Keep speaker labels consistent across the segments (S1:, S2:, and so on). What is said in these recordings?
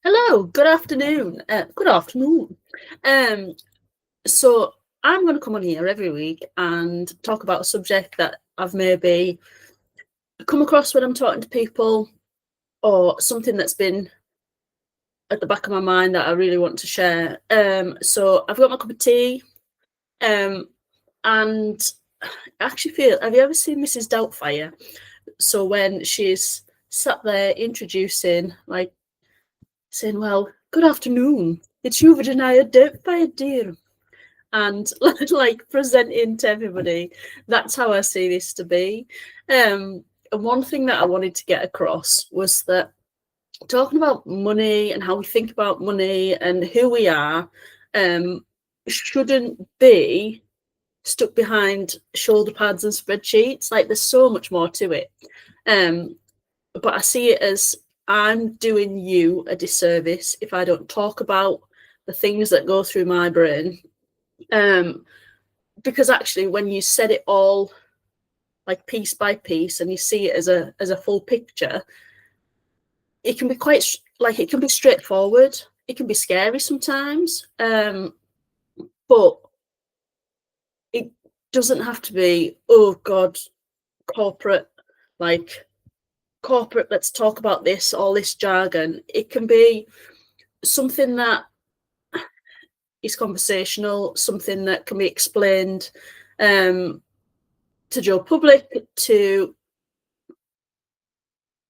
S1: Hello, good afternoon. Good afternoon. Um, so I'm going to come on here every week and talk about a subject that I've maybe come across when I'm talking to people, or something that's been at the back of my mind that I really want to share. So I've got my cup of tea, um, and I actually feel. Have you ever seen Mrs. Doubtfire? So when she's sat there introducing, like saying, "Well, good afternoon. It's you, Virginia Doubtfire, dear." And like presenting to everybody. That's how I see this to be. And one thing that I wanted to get across was that talking about money and how we think about money and who we are shouldn't be stuck behind shoulder pads and spreadsheets. Like there's so much more to it. But I see it as I'm doing you a disservice if I don't talk about the things that go through my brain. Because actually when you set it all like piece by piece and you see it as a full picture, it can be quite it can be straightforward. It can be scary sometimes, but it doesn't have to be, oh god, corporate, like corporate, let's talk about this, all this jargon. It can be something that is conversational, something that can be explained to Joe public, to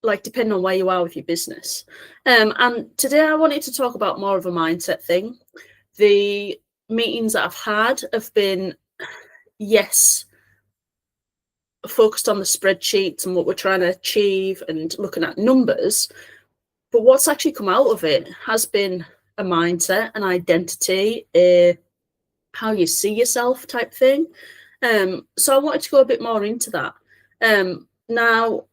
S1: like depending on where you are with your business. And today I wanted to talk about more of a mindset thing. The meetings that I've had have been, yes, focused on the spreadsheets and what we're trying to achieve and looking at numbers, but what's actually come out of it has been a mindset, an identity, how you see yourself type thing. So I wanted to go a bit more into that. Now,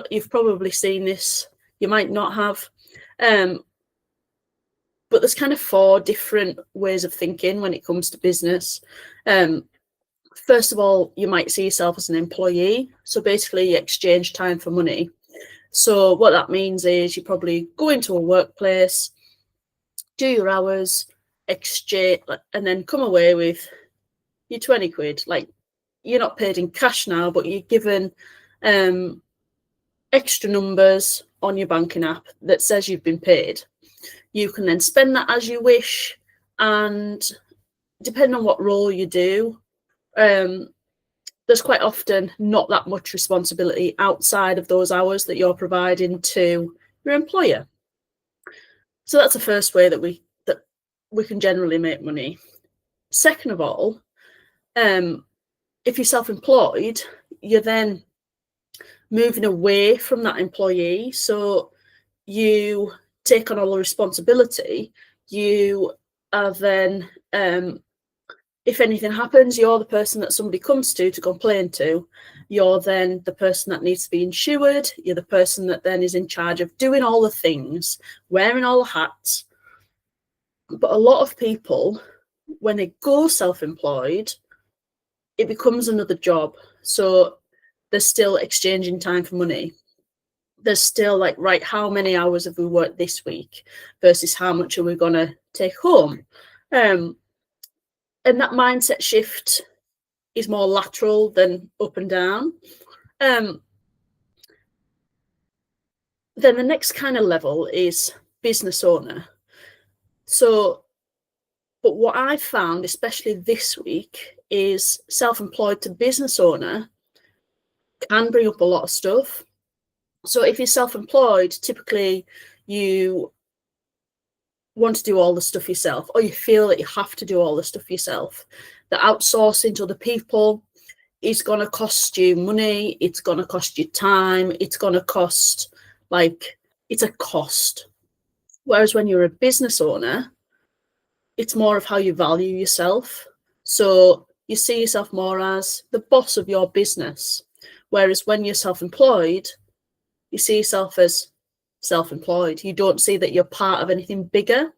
S1: you've probably seen this, you might not have, but there's kind of 4 different ways of thinking when it comes to business. First of all, you might see yourself as an employee. So basically you exchange time for money. So what that means is you probably go into a workplace, do your hours, exchange, and then come away with your 20 quid. Like you're not paid in cash now, but you're given extra numbers on your banking app that says you've been paid. You can then spend that as you wish, and depending on what role you do, there's quite often not that much responsibility outside of those hours that you're providing to your employer. So that's the first way that we can generally make money. Second of all, if you're self-employed, you're then moving away from that employee. So you take on all the responsibility. You are then, if anything happens, you're the person that somebody comes to complain to. You're then the person that needs to be insured. You're the person that then is in charge of doing all the things, wearing all the hats. But a lot of people, when they go self-employed, it becomes another job. So they're still exchanging time for money. There's still like, right, how many hours have we worked this week versus how much are we going to take home? And that mindset shift is more lateral than up and down. Then the next kind of level is business owner. So, but what I found, especially this week, is self-employed to business owner can bring up a lot of stuff. So if you're self-employed, typically you want to do all the stuff yourself, or you feel that you have to do all the stuff yourself. The outsourcing to other people is going to cost you money. It's going to cost you time. It's going to cost, like, it's a cost. Whereas when you're a business owner, it's more of how you value yourself. So you see yourself more as the boss of your business. Whereas when you're self-employed, you see yourself as self-employed. You don't see that you're part of anything bigger.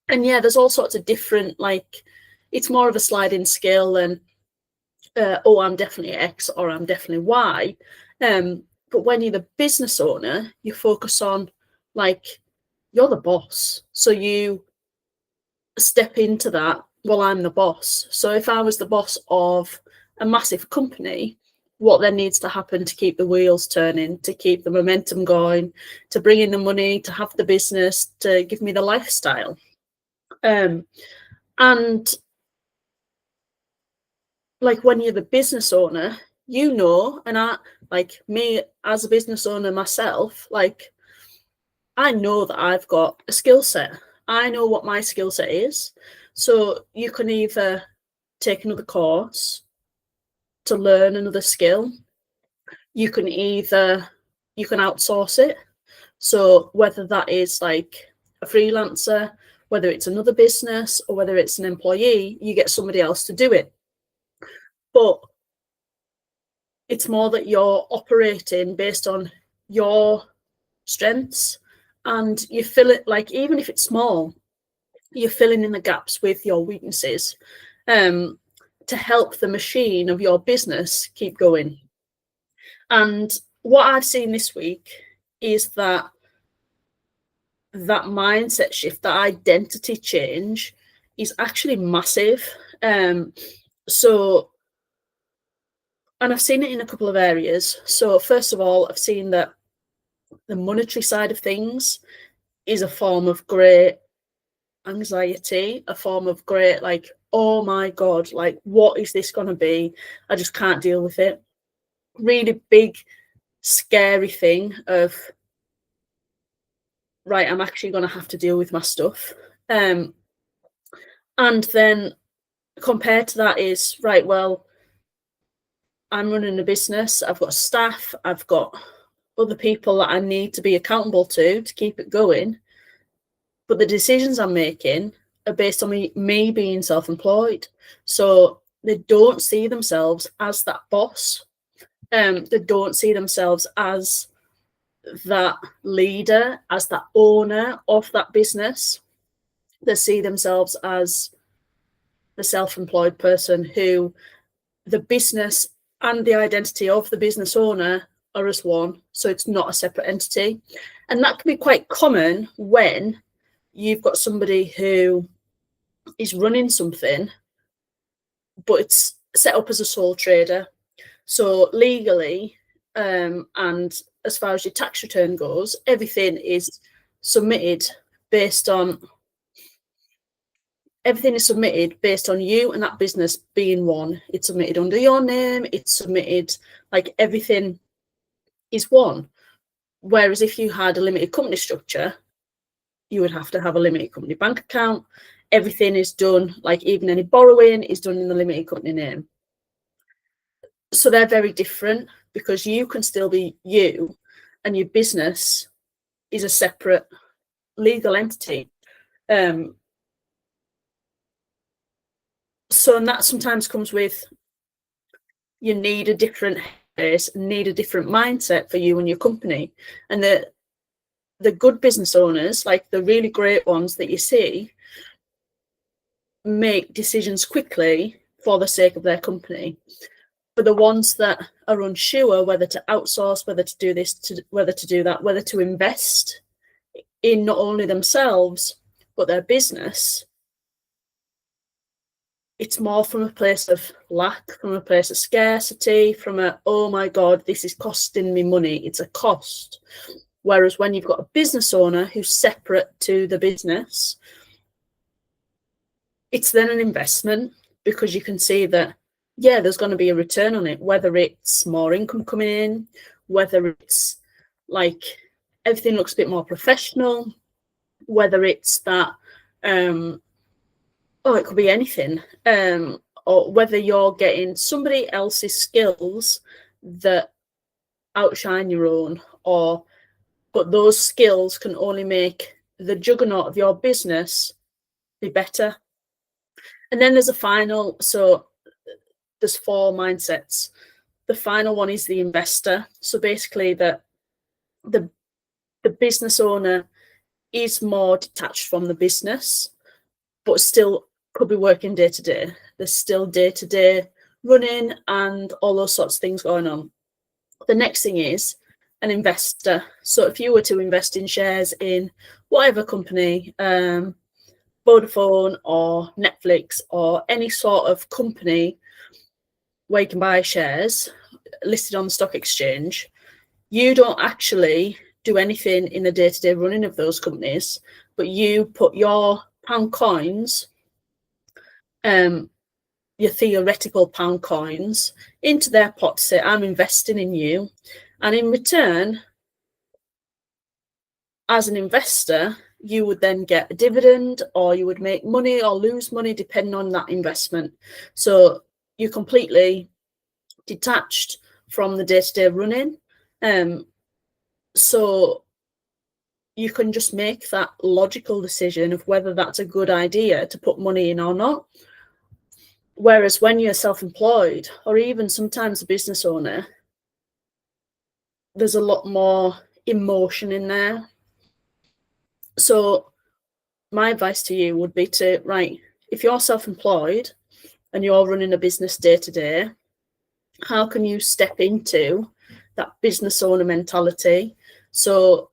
S1: And yeah, there's all sorts of different, like, it's more of a sliding scale than, oh, I'm definitely X or I'm definitely Y. But when you're the business owner, you focus on Like, you're the boss. So you step into that, well, I'm the boss. So if I was the boss of a massive company, what then needs to happen to keep the wheels turning, to keep the momentum going, to bring in the money, to have the business, to give me the lifestyle? And like, when you're the business owner, you know, and I, like me as a business owner myself, like, I know that I've got a skill set. I know what my skill set is. So you can either take another course to learn another skill. You can outsource it. So whether that is like a freelancer, whether it's another business, or whether it's an employee, you get somebody else to do it. But it's more that you're operating based on your strengths, and you fill it, like, even if it's small, you're filling in the gaps with your weaknesses, to help the machine of your business keep going. And what I've seen this week is that mindset shift, that identity change, is actually massive. So, and I've seen it in a couple of areas. So first of all, I've seen that the monetary side of things is a form of great anxiety, a form of great, like, oh my God, like, what is this going to be? I just can't deal with it. Really big, scary thing of, right, I'm actually going to have to deal with my stuff. And then compared to that is, right, well, I'm running a business, I've got staff, I've got other people that I need to be accountable to keep it going. But the decisions I'm making are based on me being self-employed. So they don't see themselves as that boss. They don't see themselves as that leader, as that owner of that business. They see themselves as the self-employed person who the business and the identity of the business owner are as one. So it's not a separate entity. And that can be quite common when you've got somebody who is running something, but it's set up as a sole trader. So legally, and as far as your tax return goes, everything is submitted based on you and that business being one. It's submitted under your name. It's submitted, like, everything is one. Whereas if you had a limited company structure, you would have to have a limited company bank account. Everything is done, like, even any borrowing is done in the limited company name. So they're very different, because you can still be you and your business is a separate legal entity. So, and that sometimes comes with, you need a different space, need a different mindset for you and your company. And the good business owners, like the really great ones that you see, make decisions quickly for the sake of their company. For the ones that are unsure whether to outsource, whether to do this, whether to do that, whether to invest in not only themselves but their business, it's more from a place of lack, from a place of scarcity, from a, oh my God, this is costing me money. It's a cost. Whereas when you've got a business owner who's separate to the business, it's then an investment, because you can see that, yeah, there's going to be a return on it, whether it's more income coming in, whether it's like everything looks a bit more professional, whether it's that, it could be anything, or whether you're getting somebody else's skills that outshine your own, but those skills can only make the juggernaut of your business be better. And then there's there's 4 mindsets. The final one is the investor. So basically the business owner is more detached from the business, but still could be working day to day. There's still day to day running and all those sorts of things going on. The next thing is an investor. So if you were to invest in shares in whatever company, Vodafone or Netflix or any sort of company where you can buy shares listed on the stock exchange, you don't actually do anything in the day-to-day running of those companies, but you put your pound coins, your theoretical pound coins, into their pot to say, I'm investing in you. And in return, as an investor, you would then get a dividend, or you would make money or lose money depending on that investment. So you're completely detached from the day-to-day running. So you can just make that logical decision of whether that's a good idea to put money in or not. Whereas when you're self-employed, or even sometimes a business owner, there's a lot more emotion in there. So my advice to you would be to, right, if you're self-employed and you're running a business day to day, how can you step into that business owner mentality? So,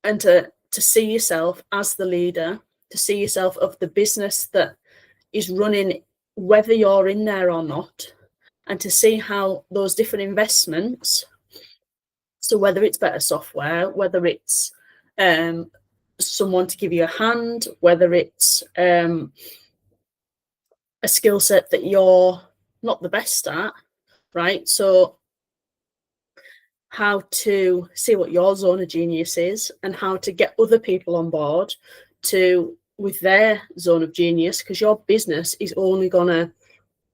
S1: and to see yourself as the leader, to see yourself of the business that is running, whether you're in there or not, and to see how those different investments, so whether it's better software, whether it's someone to give you a hand, whether it's a skill set that you're not the best at, right? So how to see what your zone of genius is and how to get other people on board to with their zone of genius, because your business is only going to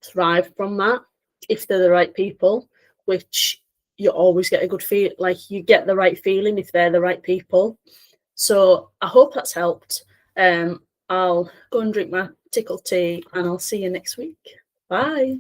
S1: thrive from that if they're the right people, which you always get a good feel, like you get the right feeling if they're the right people. So I hope that's helped. I'll go and drink my tickle tea and I'll see you next week. Bye.